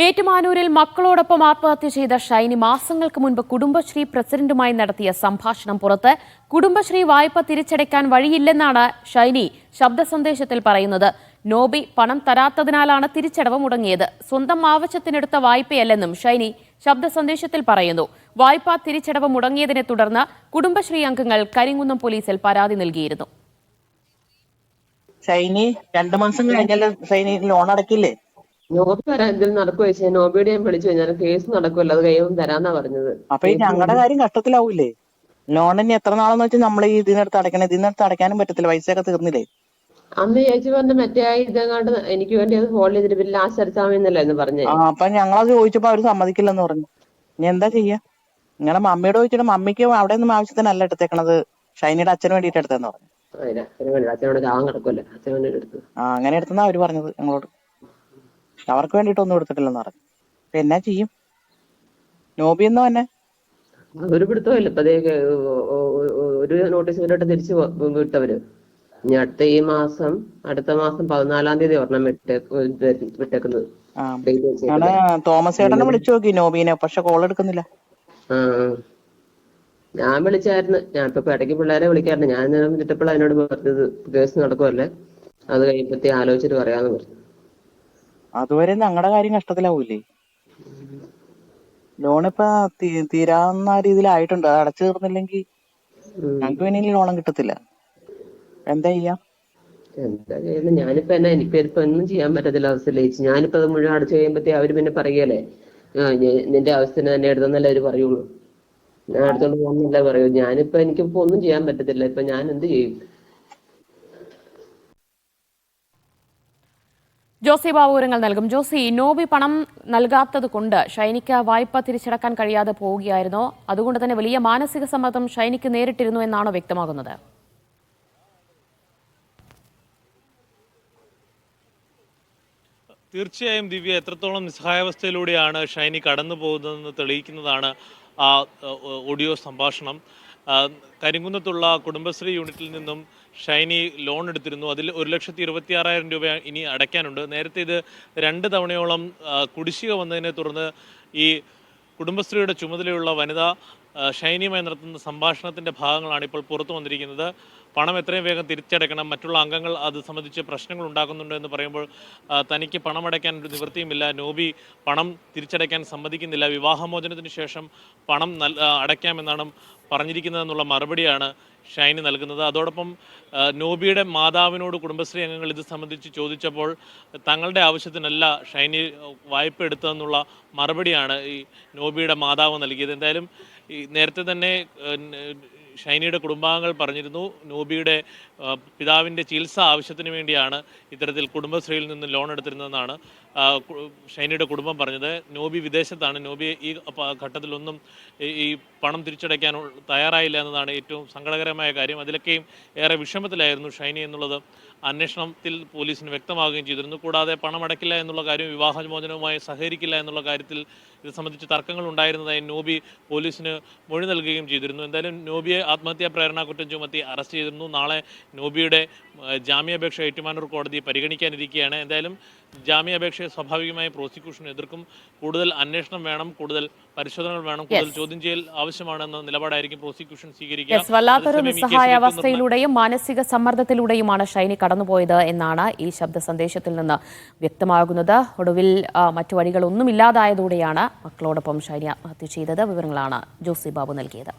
ഏറ്റുമാനൂരിൽ മക്കളോടൊപ്പം ആത്മഹത്യ ചെയ്ത ഷൈനി മാസങ്ങൾക്ക് മുൻപ് കുടുംബശ്രീ പ്രസിഡന്റുമായി നടത്തിയ സംഭാഷണം പുറത്ത്. കുടുംബശ്രീ വായ്പ തിരിച്ചടയ്ക്കാൻ വഴിയില്ലെന്നാണ് ഷൈനി ശബ്ദ സന്ദേശത്തിൽ പറയുന്നത്. നോബി പണം തരാത്തതിനാലാണ് തിരിച്ചടവ് മുടങ്ങിയത്. സ്വന്തം ആവശ്യത്തിനെടുത്ത വായ്പയല്ലെന്നും ഷൈനി ശബ്ദ സന്ദേശത്തിൽ പറയുന്നു. വായ്പാ തിരിച്ചടവ് മുടങ്ങിയതിനെ തുടർന്ന് കുടുംബശ്രീ അംഗങ്ങൾ കരിങ്കുന്നം പോലീസിൽ പരാതി നൽകിയിരുന്നു. ഷൈനി 2 മാസം കഴിഞ്ഞാൽ ഷൈനി ലോൺ അടക്കില്ലേ? നോബി വരാൻ എന്തെങ്കിലും നടക്കുവോ ചോദിച്ചാൽ നോബിയുടെ ഞാൻ വിളിച്ചു കഴിഞ്ഞാൽ കേസ് നടക്കുമല്ലോ, അത് കഴിയുമ്പോൾ തരാന്നാ പറഞ്ഞത്. അപ്പൊ ഈ ഞങ്ങളുടെ കാര്യം കഷ്ടത്തിലാവൂലേ? ലോണിന് എത്ര നാളെന്ന് വെച്ചാൽ നമ്മൾ ഈ ഇതിനടുത്ത് അടയ്ക്കണം, ഇതിനടുത്ത് അടയ്ക്കാനും പറ്റത്തില്ല, പൈസയൊക്കെ തീർന്നില്ലേ? അന്ന് ചേച്ചി പറഞ്ഞ മറ്റേ ഇതങ്ങാണ്ട് എനിക്ക് വേണ്ടി അത് ഹോൾഡ് ചെയ്തിട്ട് പിന്നെ ലാസ്റ്റ് അടിച്ചാമെന്നല്ലേ എന്ന് പറഞ്ഞേ. അപ്പൊ ഞങ്ങളത് ചോദിച്ചപ്പോ അവര് സമ്മതിക്കില്ലെന്ന് പറഞ്ഞു. ഇനി എന്താ ചെയ്യാ? നിങ്ങളുടെ മമ്മിയോട് ചോദിച്ചിട്ട് മമ്മിക്ക് അവിടെ ഒന്നും ആവശ്യത്തിനല്ല എടുത്തേക്കണത്, ഷൈനിയുടെ അച്ഛന് വേണ്ടിട്ട് എടുത്തെന്ന് പറഞ്ഞു. അച്ഛനോട് ചാവാൻ കിടക്കുമല്ലേ, അച്ഛൻ വേണ്ടി എടുത്തു. അങ്ങനെ എടുത്തെന്നാ അവര് പറഞ്ഞത് ഞങ്ങളോട്. അവർക്ക് വേണ്ടിട്ടൊന്നും എടുത്തിട്ടില്ലെന്ന് പറഞ്ഞു. അപ്പൊ എന്നാ ചെയ്യും? നോബി എന്നോ തന്നെ ഒരു പിടുത്തമില്ല. ഇപ്പൊ ഒരു നോട്ടീസ് വീട്ടിട്ട് തിരിച്ചു വിട്ടവര്. ഇനി അടുത്ത മാസം 14-ാം തീയതി ഒരെണ്ണം വിട്ടേക്കുന്നത്. തോമസ് ചേട്ടനെ വിളിച്ചു നോക്കി നോബീനെ, പക്ഷെ കോൾ എടുക്കുന്നില്ല. ഞാൻ വിളിച്ചായിരുന്നു. ഞാൻ ഇപ്പൊ ഇടയ്ക്ക് പിള്ളേരെ വിളിക്കാറുണ്ട്. ഞാൻ വിളിച്ചപ്പോൾ അതിനോട് പറഞ്ഞത് കേസ് നടക്കുമല്ലേ, അത് കഴിയുമ്പത്തേ ആലോചിച്ചിട്ട് പറയാന്ന് പറഞ്ഞു. അതുവരെ ഞങ്ങളുടെ കാര്യം കഷ്ടത്തിലാവൂലേ? ലോണിപ്പോ തീരാവുന്ന രീതിയിലായിട്ടുണ്ട്. അത് അടച്ചു തീർന്നില്ലെങ്കിൽ ഞങ്ങൾക്ക് പിന്നെ ലോണും കിട്ടത്തില്ല. എന്താ ചെയ്യുക? ഞാനിപ്പോ എനിക്കിപ്പോ ഒന്നും ചെയ്യാൻ പറ്റത്തില്ല അവസ്ഥയില്. ഞാനിപ്പോ അത് മുഴുവൻ അടച്ചു കഴിയുമ്പത്തേ അവര് പിന്നെ പറയല്ലേ, നിന്റെ അവസ്ഥന് തന്നെ എടുത്തെന്നല്ലേ അവര് പറയുള്ളൂ. ഞാൻ അടുത്തോണ്ട് പോകുന്നില്ല പറയൂ. ഞാനിപ്പോ എനിക്കിപ്പോ ഒന്നും ചെയ്യാൻ പറ്റത്തില്ല. ഇപ്പൊ ഞാൻ എന്ത് ചെയ്യും? ജോസി ബാബു വിവരങ്ങൾ നൽകും. ജോസി, നോബി പണം നൽകാത്തത് കൊണ്ട് ഷൈനിക്ക് വായ്പ തിരിച്ചടക്കാൻ കഴിയാതെ പോവുകയായിരുന്നോ? അതുകൊണ്ട് തന്നെ വലിയ മാനസിക സമ്മർദ്ദം ഷൈനിക്ക് നേരിട്ടിരുന്നു എന്നാണോ വ്യക്തമാകുന്നത്? തീർച്ചയായും ദിവ്യ, എത്രത്തോളം നിസ്സഹായാവസ്ഥയിലൂടെയാണ് ഷൈനി കടന്നു പോകുന്നതെന്ന് തെളിയിക്കുന്നതാണ് ആ ഓഡിയോ സംഭാഷണം. കരിങ്കുന്നത്തുള്ള കുടുംബശ്രീ യൂണിറ്റിൽ നിന്നും ഷൈനി ലോൺ എടുത്തിരുന്നു. അതിൽ 1,26,000 രൂപ ഇനി അടയ്ക്കാനുണ്ട്. നേരത്തെ ഇത് 2 തവണയോളം കുടിശ്ശിക വന്നതിനെ തുടർന്ന് ഈ കുടുംബശ്രീയുടെ ചുമതലയുള്ള വനിത ഷൈനിയുമായി നടത്തുന്ന സംഭാഷണത്തിൻ്റെ ഭാഗങ്ങളാണ് ഇപ്പോൾ പുറത്തു വന്നിരിക്കുന്നത്. പണം എത്രയും വേഗം തിരിച്ചടയ്ക്കണം, മറ്റുള്ള അംഗങ്ങൾ അത് സംബന്ധിച്ച് പ്രശ്നങ്ങൾ ഉണ്ടാക്കുന്നുണ്ട് എന്ന് പറയുമ്പോൾ തനിക്ക് പണമടയ്ക്കാൻ ഒരു നിവൃത്തിയുമില്ല, നോബി പണം തിരിച്ചടയ്ക്കാൻ സമ്മതിക്കുന്നില്ല, വിവാഹമോചനത്തിന് ശേഷം പണം അടയ്ക്കാമെന്നാണ് പറഞ്ഞിരിക്കുന്നതെന്നുള്ള മറുപടിയാണ് ഷൈനി നൽകുന്നത്. അതോടൊപ്പം നോബിയുടെ മാതാവിനോട് കുടുംബശ്രീ അംഗങ്ങൾ ഇത് സംബന്ധിച്ച് ചോദിച്ചപ്പോൾ തങ്ങളുടെ ആവശ്യത്തിനല്ല ഷൈനി വായ്പ എടുത്തതെന്നുള്ള മറുപടിയാണ് ഈ നോബിയുടെ മാതാവ് നൽകിയത്. എന്തായാലും ഈ നേരത്തെ തന്നെ ഷൈനിയുടെ കുടുംബാംഗങ്ങൾ പറഞ്ഞിരുന്നു, നോബിയുടെ പിതാവിൻ്റെ ചികിത്സാ ആവശ്യത്തിന് വേണ്ടിയാണ് ഇത്തരത്തിൽ കുടുംബശ്രീയിൽ നിന്ന് ലോൺ എടുത്തിരുന്നതെന്നാണ് ഷൈനിയുടെ കുടുംബം പറഞ്ഞത്. നോബി വിദേശത്താണ്. നോബി ഈ ഘട്ടത്തിലൊന്നും ഈ പണം തിരിച്ചടയ്ക്കാൻ തയ്യാറായില്ല എന്നതാണ് ഏറ്റവും സങ്കടകരമായ കാര്യം. അതിലൊക്കെയും ഏറെ വിഷമത്തിലായിരുന്നു ഷൈനി എന്നുള്ളത് അന്വേഷണത്തിൽ പോലീസിന് വ്യക്തമാവുകയും ചെയ്തിരുന്നു. കൂടാതെ പണമടക്കില്ല എന്നുള്ള കാര്യം, വിവാഹമോചനവുമായി സഹകരിക്കില്ല എന്നുള്ള കാര്യത്തിൽ ഇത് സംബന്ധിച്ച് തർക്കങ്ങൾ ഉണ്ടായിരുന്നതായി നോബി പോലീസിന് മൊഴി നൽകുകയും ചെയ്തിരുന്നു. എന്തായാലും നോബിയെ ആത്മഹത്യാ പ്രേരണ കുറ്റം ചുമത്തി അറസ്റ്റ് ചെയ്തിരുന്നു. നാളെ നോബിയുടെ ജാമ്യാപേക്ഷ ഏറ്റുമാനൂർ കോടതി പരിഗണിക്കാനിരിക്കുകയാണ്. എന്തായാലും ജാമ്യാപേക്ഷയെ സ്വാഭാവികമായി പ്രോസിക്യൂഷൻ എതിർക്കും. കൂടുതൽ അന്വേഷണം വേണം, കൂടുതൽ പരിശോധനകൾ വേണം, കൂടുതൽ ചോദ്യം ചെയ്യൽ ആവശ്യമാണെന്ന നിലപാടായിരിക്കും പ്രോസിക്യൂഷൻ സ്വീകരിക്കുക. വല്ലാത്തൊരു നിസ്സഹായാവസ്ഥയിലൂടെയും മാനസിക സമ്മർദ്ദത്തിലൂടെയുമാണ് ഷൈനി കടന്നുപോയത് എന്നാണ് ഈ ശബ്ദ സന്ദേശത്തിൽ നിന്ന് വ്യക്തമാകുന്നത്. ഒടുവിൽ മറ്റു വഴികളൊന്നുമില്ലാതായതോടെയാണ് മക്കളോടൊപ്പം ഷൈനി ആത്മഹത്യ ചെയ്തത്. വിവരങ്ങളാണ് ജോസി ബാബു നൽകിയത്.